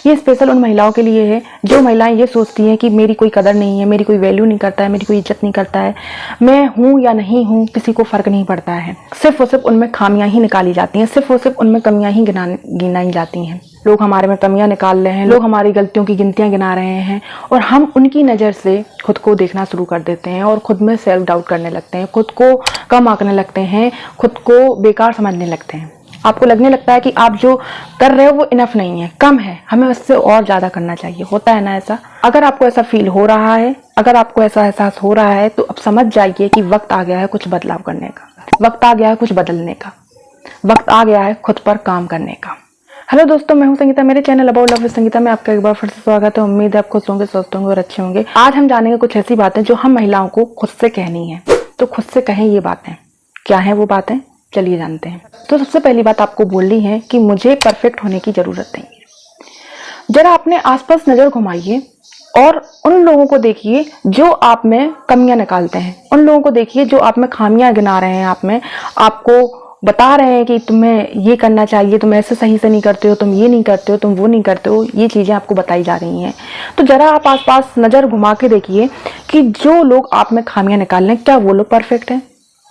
ये स्पेशल उन महिलाओं के लिए है जो महिलाएं ये सोचती हैं कि मेरी कोई कदर नहीं है, मेरी कोई वैल्यू नहीं करता है, मेरी कोई इज्जत नहीं करता है, मैं हूँ या नहीं हूँ किसी को फर्क नहीं पड़ता है। सिर्फ और सिर्फ उनमें खामियां ही निकाली जाती हैं, सिर्फ और सिर्फ उनमें कमियां ही गिनाई जाती हैं। लोग हमारे में कमियां निकाल रहे हैं, लोग हमारी गलतियों की गिनतियां गिना रहे हैं और हम उनकी नज़र से खुद को देखना शुरू कर देते हैं और खुद में सेल्फ डाउट करने लगते हैं, खुद को कम आंकने लगते हैं, खुद को बेकार समझने लगते हैं। आपको लगने लगता है कि आप जो कर रहे हो वो इनफ नहीं है, कम है, हमें उससे और ज़्यादा करना चाहिए। होता है ना ऐसा? अगर आपको ऐसा फील हो रहा है, अगर आपको ऐसा एहसास हो रहा है, तो अब समझ जाइए कि वक्त आ गया है कुछ बदलाव करने का, वक्त आ गया है कुछ बदलने का, वक्त आ गया है खुद पर काम करने का। हेलो दोस्तों, मैं हूं संगीता। मेरे channel about love with Sangeeta में आपका एक बार फिर से स्वागत है। उम्मीद है आप खुश होंगे, स्वस्थ होंगे और अच्छे होंगे। आज हम जानेंगे कुछ ऐसी बातें जो हम महिलाओं को खुद से कहनी है। तो खुद से कहें ये बातें। क्या है वो बातें, चलिए जानते हैं। तो सबसे पहली बात आपको बोलनी है कि मुझे परफेक्ट होने की जरूरत नहीं है। जरा अपने आसपास नजर घुमाइए और उन लोगों को देखिए जो आप में कमियां निकालते हैं, उन लोगों को देखिए जो आप में खामियां गिना रहे हैं, आप में आपको बता रहे हैं कि तुम्हें ये करना चाहिए, तुम ऐसे सही से नहीं करते हो, तुम ये नहीं करते हो, तुम वो नहीं करते हो, ये चीज़ें आपको बताई जा रही हैं। तो जरा आप आसपास नज़र घुमा के देखिए कि जो लोग आप में खामियां निकाल रहे हैं, क्या वो लोग परफेक्ट हैं?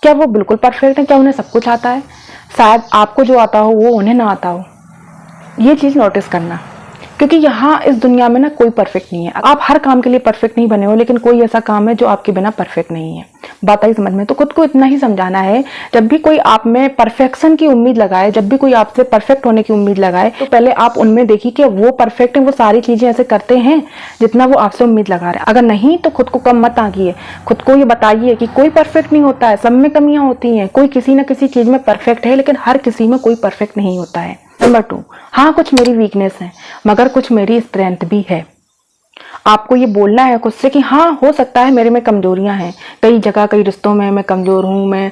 क्या वो बिल्कुल परफेक्ट हैं? क्या उन्हें सब कुछ आता है? शायद आपको जो आता हो वो उन्हें ना आता हो। ये चीज़ नोटिस करना, क्योंकि यहाँ इस दुनिया में ना कोई परफेक्ट नहीं है। आप हर काम के लिए परफेक्ट नहीं बने हो, लेकिन कोई ऐसा काम है जो आपके बिना परफेक्ट नहीं है। बात आई समझ में? तो खुद को इतना ही समझाना है, जब भी कोई आप में परफेक्शन की उम्मीद लगाए, जब भी कोई आपसे परफेक्ट होने की उम्मीद लगाए, तो पहले आप उनमें देखिए कि वो परफेक्ट है, वो सारी चीजें ऐसे करते हैं जितना वो आपसे उम्मीद लगा रहे हैं। अगर नहीं तो खुद को कम मत आंकिए, खुद को ये बताइए कि कोई परफेक्ट नहीं होता है, सब में कमियां होती हैं। कोई किसी न किसी चीज में परफेक्ट है, लेकिन हर किसी में कोई परफेक्ट नहीं होता है। नंबर 2, हाँ कुछ मेरी वीकनेस है मगर कुछ मेरी स्ट्रेंथ भी है। आपको ये बोलना है खुद से कि हाँ हो सकता है मेरे में कमजोरियां हैं, कई जगह कई रिश्तों में मैं कमजोर हूँ, मैं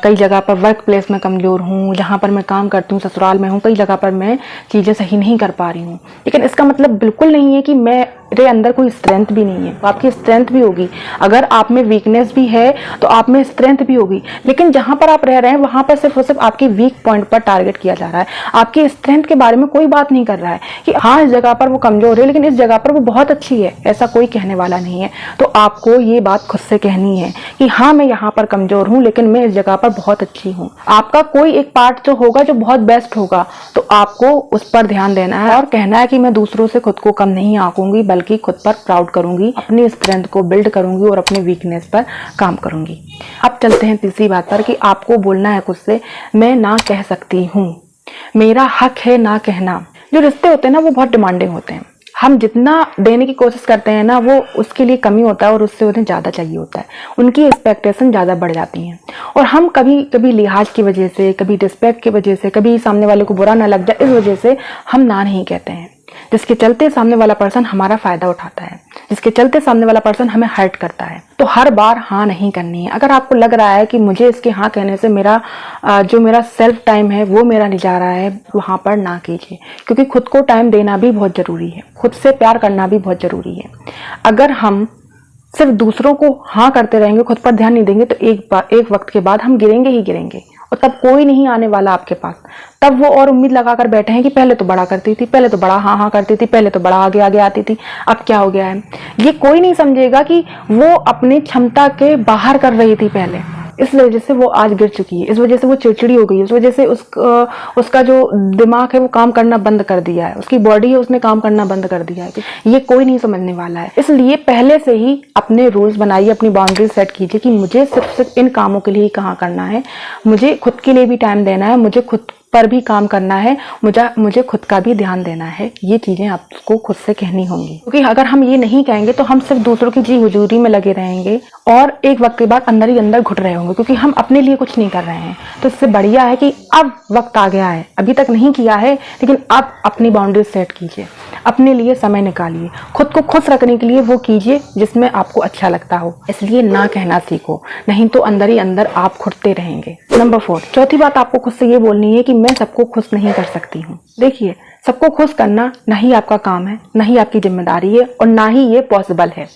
कई जगह पर वर्क प्लेस में कमजोर हूँ, जहाँ पर मैं काम करती हूँ ससुराल में हूँ, कई जगह पर मैं चीज़ें सही नहीं कर पा रही हूँ। लेकिन इसका मतलब बिल्कुल नहीं है कि मेरे अंदर कोई स्ट्रेंथ भी नहीं है। आपकी स्ट्रेंथ भी होगी। अगर आप में वीकनेस भी है तो आप में स्ट्रेंथ भी होगी, लेकिन जहाँ पर आप रह रहे हैं वहाँ पर सिर्फ और सिर्फ आपकी वीक पॉइंट पर टारगेट किया जा रहा है। आपकी स्ट्रेंथ के बारे में कोई बात नहीं कर रहा है कि हाँ इस जगह पर वो कमजोर है लेकिन इस जगह पर वो बहुत अच्छी है, ऐसा कोई कहने वाला नहीं है। तो आपको ये बात खुद से कहनी है कि हाँ मैं यहाँ पर कमजोर हूँ लेकिन मैं इस जगह पर बहुत अच्छी हूँ। आपका कोई एक पार्ट जो होगा जो बहुत बेस्ट होगा, तो आपको उस पर ध्यान देना है और कहना है कि मैं दूसरों से खुद को कम नहीं आंकूंगी, बल्कि खुद पर प्राउड करूंगी, अपनी स्ट्रेंथ को बिल्ड करूंगी और अपने वीकनेस पर काम करूंगी। अब चलते हैं तीसरी बात पर कि आपको बोलना है खुद से, मैं ना कह सकती हूँ, मेरा हक है ना कहना। जो रिश्ते होते हैं ना वो बहुत डिमांडिंग होते हैं। हम जितना देने की कोशिश करते हैं ना वो उसके लिए कमी होता है और उससे उन्हें ज़्यादा चाहिए होता है। उनकी एक्सपेक्टेशन ज़्यादा बढ़ जाती हैं और हम कभी कभी लिहाज की वजह से, कभी रिस्पेक्ट की वजह से, कभी सामने वाले को बुरा ना लग जाए इस वजह से हम ना नहीं कहते हैं, जिसके चलते सामने वाला पर्सन हमारा फायदा उठाता है, जिसके चलते सामने वाला पर्सन हमें हर्ट करता है। तो हर बार हाँ नहीं करनी है। अगर आपको लग रहा है कि मुझे इसके हाँ कहने से मेरा जो मेरा सेल्फ टाइम है वो मेरा नहीं जा रहा है, वहाँ पर ना कीजिए, क्योंकि खुद को टाइम देना भी बहुत ज़रूरी है, खुद से प्यार करना भी बहुत ज़रूरी है। अगर हम सिर्फ दूसरों को हाँ करते रहेंगे, खुद पर ध्यान नहीं देंगे, तो एक वक्त के बाद हम गिरेंगे ही गिरेंगे और तब कोई नहीं आने वाला आपके पास। तब वो और उम्मीद लगाकर बैठे हैं कि पहले तो बड़ा करती थी, पहले तो बड़ा हाँ हाँ करती थी, पहले तो बड़ा आगे आगे आती थी, अब क्या हो गया है। ये कोई नहीं समझेगा कि वो अपनी क्षमता के बाहर कर रही थी पहले, इस वजह से वो आज गिर चुकी है, इस वजह से वो चिड़चिड़ी हो गई, इस वजह से उसका जो दिमाग है वो काम करना बंद कर दिया है, उसकी बॉडी है उसने काम करना बंद कर दिया है। ये कोई नहीं समझने वाला है। इसलिए पहले से ही अपने रूल्स बनाइए, अपनी बाउंड्रीज सेट कीजिए कि मुझे सिर्फ इन कामों के लिए ही कहाँ करना है, मुझे खुद के लिए भी टाइम देना है, मुझे खुद पर भी काम करना है, मुझे खुद का भी ध्यान देना है। ये चीजें आपको खुद से कहनी होंगी, क्योंकि अगर हम ये नहीं कहेंगे तो हम सिर्फ दूसरों की जी हुजूरी में लगे रहेंगे और एक वक्त के बाद अंदर ही अंदर घुट रहे होंगे, क्योंकि हम अपने लिए कुछ नहीं कर रहे हैं। तो इससे बढ़िया है कि अब वक्त आ गया है, अभी तक नहीं किया है लेकिन अब अपनी बाउंड्री सेट कीजिए, अपने लिए समय निकालिए, खुद को खुश रखने के लिए वो कीजिए जिसमें आपको अच्छा लगता हो। इसलिए ना कहना सीखो, नहीं तो अंदर ही अंदर आप घुटते रहेंगे। नंबर 4, चौथी बात आपको खुद से ये बोलनी है कि मैं सबको खुश नहीं कर सकती हूँ। देखिए, सबको खुश करना ना ही आपका काम है, ना ही आपकी जिम्मेदारी है और ना ही ये पॉसिबल है।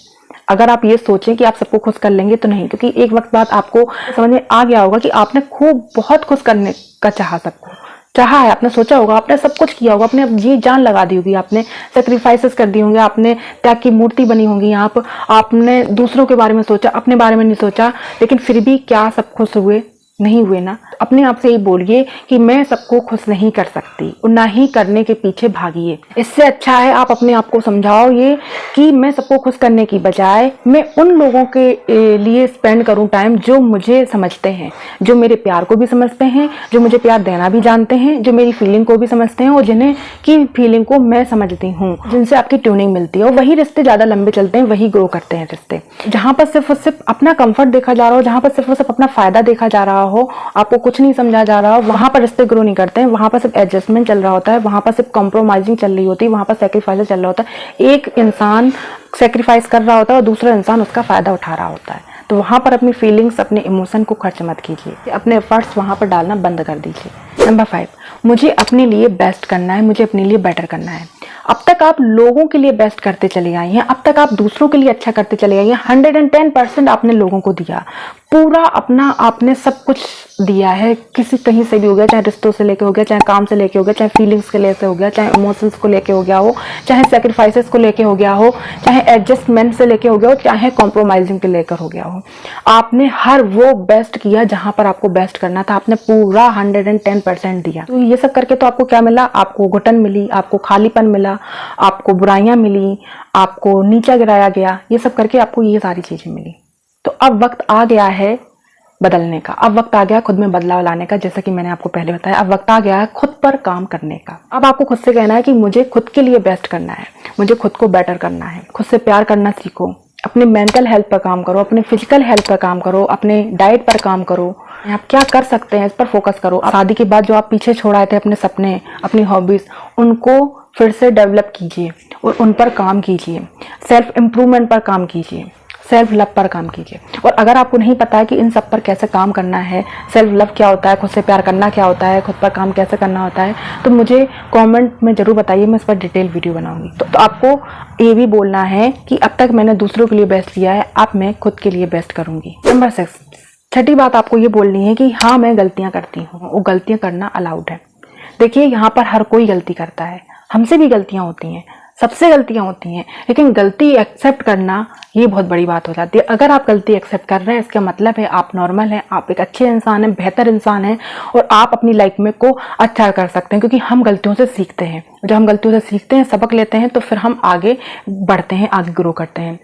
अगर आप ये सोचें कि आप सबको खुश कर लेंगे तो नहीं, क्योंकि एक वक्त बाद आपको समझ में आ गया होगा कि आपने खूब बहुत खुश करने का चाहा सबको, चाहा है, आपने सोचा होगा, आपने सब कुछ किया होगा, आपने जी जान लगा दी होगी, आपने सेक्रीफाइसेस कर दी होंगे, आपने त्याग की मूर्ति बनी होंगी। आपने दूसरों के बारे में सोचा, अपने बारे में नहीं सोचा, लेकिन फिर भी क्या सब खुश हुए? नहीं हुए ना। अपने आप से ही बोलिए कि मैं सबको खुश नहीं कर सकती, और ना ही करने के पीछे भागिए। इससे अच्छा है आप अपने आप को समझाओ ये कि मैं सबको खुश करने की बजाय मैं उन लोगों के लिए स्पेंड करूं टाइम जो मुझे समझते हैं, जो मेरे प्यार को भी समझते हैं, जो मुझे प्यार देना भी जानते हैं, जो मेरी फीलिंग को भी समझते हैं और जिन्हें की फीलिंग को मैं समझती हूँ, जिनसे आपकी ट्यूनिंग मिलती है। और वही रिश्ते ज्यादा लंबे चलते हैं, वही ग्रो करते हैं रिश्ते। जहां पर सिर्फ और सिर्फ अपना कंफर्ट देखा जा रहा हो, जहां पर सिर्फ और सिर्फ अपना फायदा देखा जा रहा हो, आपको कुछ नहीं समझा जा रहा हो, वहां पर रिश्ते ग्रो नहीं करते हैं। वहां पर सिर्फ एडजस्टमेंट चल रहा होता है, वहां पर सिर्फ कॉम्प्रोमाइजिंग चल रही होती है, वहां पर सेक्रीफाइस चल रहा होता है। एक इंसान सेक्रीफाइस कर रहा होता है और दूसरा इंसान उसका फायदा उठा रहा होता है। तो वहां पर अपनी फीलिंग्स, अपने इमोशन को खर्च मत कीजिए, अपने एफर्ट्स वहां पर डालना बंद कर दीजिए। नंबर 5, मुझे अपने लिए बेस्ट करना है, मुझे अपने लिए बेटर करना है। अब तक आप लोगों के लिए बेस्ट करते चले आए हैं, अब तक आप दूसरों के लिए अच्छा करते चले आए हैं। 110% आपने लोगों को दिया, पूरा अपना आपने सब कुछ दिया है, किसी कहीं से भी हो गया, चाहे रिश्तों से लेके हो गया, चाहे काम से लेके हो गया, चाहे फीलिंग्स के लेके हो गया, चाहे इमोशंस को लेके हो गया हो, चाहे सेक्रीफाइसेस को लेके हो गया हो, चाहे एडजस्टमेंट से लेके हो गया हो, चाहे कॉम्प्रोमाइजिंग के लेकर हो गया हो। आपने हर वो बेस्ट किया जहां पर आपको बेस्ट करना था, आपने पूरा 110% दिया। तो ये सब करके तो आपको क्या मिला? आपको घुटन मिली, आपको खालीपन मिला, आपको बुराइयां मिली, आपको नीचा गिराया गया, ये सब करके आपको ये सारी चीजें मिली। तो अब वक्त आ गया है बदलने का, अब वक्त आ गया खुद में बदलाव लाने का। जैसा कि मैंने आपको पहले बताया, अब वक्त आ गया है खुद पर काम करने का। अब आपको खुद से कहना है कि मुझे खुद के लिए बेस्ट करना है, मुझे खुद को बेटर करना है। खुद से प्यार करना सीखो, अपने मेंटल हेल्थ पर काम करो, अपने फिजिकल हेल्थ पर काम करो, अपने डाइट पर काम करो। आप क्या कर सकते हैं इस पर फोकस करो। शादी के बाद जो आप पीछे छोड़ आए थे अपने सपने, अपनी हॉबीज, उनको फिर से डेवलप कीजिए और उन पर काम कीजिए। सेल्फ इम्प्रूवमेंट पर काम कीजिए, सेल्फ लव पर काम कीजिए। और अगर आपको नहीं पता है कि इन सब पर कैसे काम करना है, सेल्फ लव क्या होता है, खुद से प्यार करना क्या होता है, खुद पर काम कैसे करना होता है, तो मुझे कमेंट में जरूर बताइए, मैं इस पर डिटेल वीडियो बनाऊंगी। तो आपको ये भी बोलना है कि अब तक मैंने दूसरों के लिए बेस्ट किया है, अब मैं खुद के लिए बेस्ट करूंगी। नंबर 6, छठी बात आपको ये बोलनी है कि हाँ मैं गलतियां करती हूँ, वो गलतियां करना अलाउड है। देखिए यहाँ पर हर कोई गलती करता है, हमसे भी गलतियां होती हैं, सबसे गलतियां होती हैं, लेकिन गलती एक्सेप्ट करना ये बहुत बड़ी बात हो जाती है। अगर आप गलती एक्सेप्ट कर रहे हैं, इसका मतलब है आप नॉर्मल हैं, आप एक अच्छे इंसान हैं, बेहतर इंसान हैं, और आप अपनी लाइफ में को अच्छा कर सकते हैं। क्योंकि हम गलतियों से सीखते हैं, जब हम गलतियों से सीखते हैं, सबक लेते हैं, तो फिर हम आगे बढ़ते हैं, आगे ग्रो करते हैं।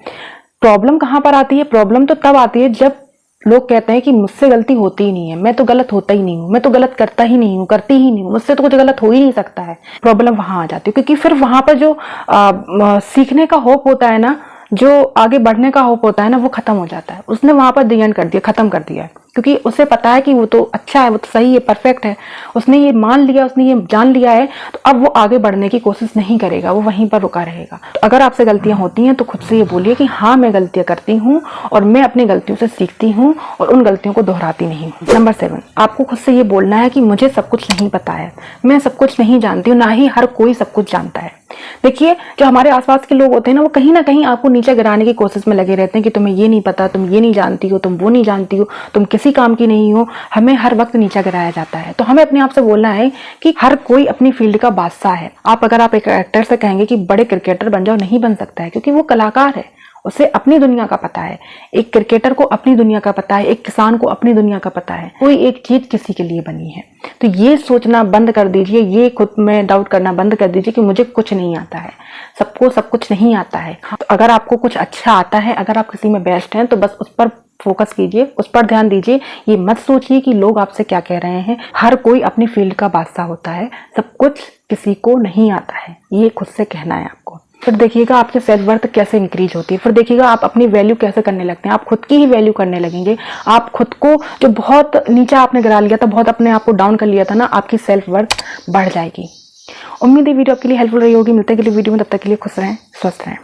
प्रॉब्लम कहाँ पर आती है? प्रॉब्लम तो तब आती है जब लोग कहते हैं कि मुझसे गलती होती ही नहीं है, मैं तो गलत होता ही नहीं हूँ, मैं तो गलत करता ही नहीं हूँ, करती ही नहीं हूँ, मुझसे तो कुछ गलत हो ही नहीं सकता है। प्रॉब्लम वहां आ जाती है, क्योंकि फिर वहां पर जो सीखने का होप होता है ना, जो आगे बढ़ने का होप होता है ना, वो खत्म हो जाता है। उसने वहां पर दी एंड कर दिया, खत्म कर दिया है, क्योंकि उसे पता है कि वो तो अच्छा है, वो तो सही है, परफेक्ट है, उसने ये मान लिया, उसने ये जान लिया है। तो अब वो आगे बढ़ने की कोशिश नहीं करेगा, वो वहीं पर रुका रहेगा। तो अगर आपसे गलतियां होती हैं तो खुद से ये बोलिए कि हाँ मैं गलतियां करती हूँ और मैं अपनी गलतियों से सीखती हूँ और उन गलतियों को दोहराती नहीं हूँ। नंबर 7, आपको खुद से ये बोलना है कि मुझे सब कुछ नहीं पता है, मैं सब कुछ नहीं जानती हूँ, ना ही हर कोई सब कुछ जानता है। देखिए जो हमारे आसपास के लोग होते हैं ना, वो कहीं ना कहीं आपको नीचे गिराने की कोशिश में लगे रहते हैं कि तुम्हें ये नहीं पता, तुम ये नहीं जानती हो, तुम वो नहीं जानती हो, तुम किसी काम की नहीं हो। हमें हर वक्त नीचा गिराया जाता है। तो हमें अपने आप से बोलना है कि हर कोई अपनी फील्ड का बादशाह है। अगर आप एक एक्टर से कहेंगे कि बड़े क्रिकेटर बन जाओ, नहीं बन सकता है, क्योंकि वो कलाकार है, उसे अपनी दुनिया का पता है। एक क्रिकेटर को अपनी दुनिया का पता है, एक किसान को अपनी दुनिया का पता है। कोई एक चीज किसी के लिए बनी है। तो ये सोचना बंद कर दीजिए, ये खुद में डाउट करना बंद कर दीजिए कि मुझे कुछ नहीं आता है। सबको सब कुछ नहीं आता है। तो अगर आपको कुछ अच्छा आता है, अगर आप किसी में बेस्ट हैं, तो बस उस पर फोकस कीजिए, उस पर ध्यान दीजिए। ये मत सोचिए कि लोग आपसे क्या कह रहे हैं। हर कोई अपनी फील्ड का बादशाह होता है, सब कुछ किसी को नहीं आता है, ये खुद से कहना है आपको। फिर देखिएगा आपकी सेल्फ वर्थ कैसे इंक्रीज होती है। फिर देखिएगा आप अपनी वैल्यू कैसे करने लगते हैं, आप खुद की ही वैल्यू करने लगेंगे। आप खुद को जो बहुत नीचा आपने गिरा लिया था, बहुत अपने आप को डाउन कर लिया था ना, आपकी सेल्फ वर्थ बढ़ जाएगी। उम्मीद है वीडियो आपके लिए हेल्पफुल रही होगी। मिलते हैं अगली वीडियो में, तब तक के लिए खुश रहें, स्वस्थ रहें।